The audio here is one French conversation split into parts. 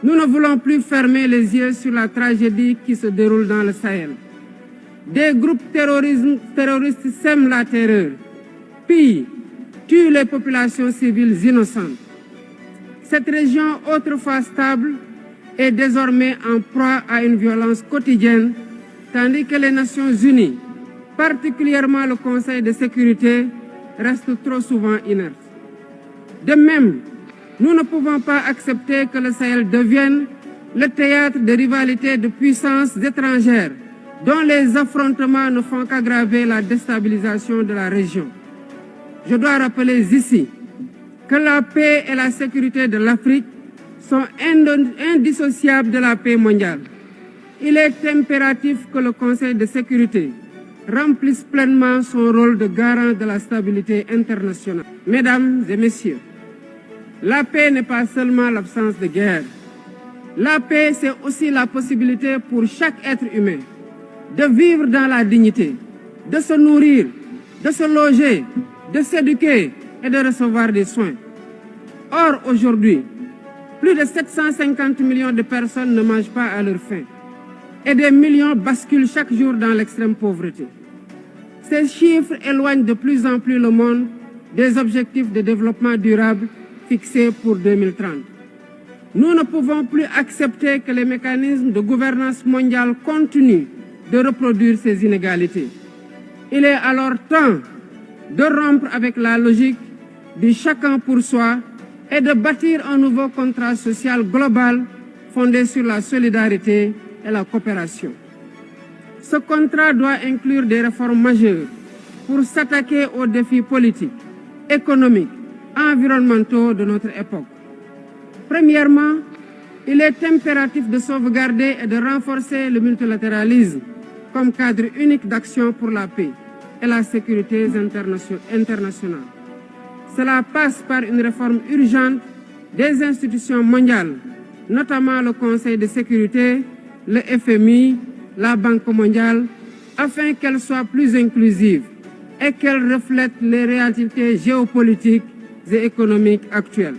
Nous ne voulons plus fermer les yeux sur la tragédie qui se déroule dans le Sahel. Des groupes terroristes sèment la terreur, pillent, tuent les populations civiles innocentes. Cette région, autrefois stable, est désormais en proie à une violence quotidienne, tandis que les Nations Unies, particulièrement le Conseil de sécurité, restent trop souvent inertes. De même, nous ne pouvons pas accepter que le Sahel devienne le théâtre de rivalités de puissances étrangères dont les affrontements ne font qu'aggraver la déstabilisation de la région. Je dois rappeler ici que la paix et la sécurité de l'Afrique sont indissociables de la paix mondiale. Il est impératif que le Conseil de sécurité remplisse pleinement son rôle de garant de la stabilité internationale. Mesdames et messieurs, la paix n'est pas seulement l'absence de guerre. La paix, c'est aussi la possibilité pour chaque être humain de vivre dans la dignité, de se nourrir, de se loger, de s'éduquer et de recevoir des soins. Or, aujourd'hui, plus de 750 millions de personnes ne mangent pas à leur faim et des millions basculent chaque jour dans l'extrême pauvreté. Ces chiffres éloignent de plus en plus le monde des objectifs de développement durable fixés pour 2030. Nous ne pouvons plus accepter que les mécanismes de gouvernance mondiale continuent de reproduire ces inégalités. Il est alors temps de rompre avec la logique du chacun pour soi et de bâtir un nouveau contrat social global fondé sur la solidarité et la coopération. Ce contrat doit inclure des réformes majeures pour s'attaquer aux défis politiques, économiques, environnementaux de notre époque. Premièrement, il est impératif de sauvegarder et de renforcer le multilatéralisme comme cadre unique d'action pour la paix et la sécurité internationale. Cela passe par une réforme urgente des institutions mondiales, notamment le Conseil de sécurité, le FMI, la Banque mondiale, afin qu'elles soient plus inclusives et qu'elles reflètent les réalités géopolitiques et économiques actuelles.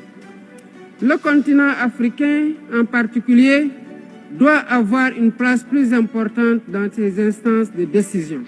Le continent africain, en particulier, doit avoir une place plus importante dans ces instances de décision.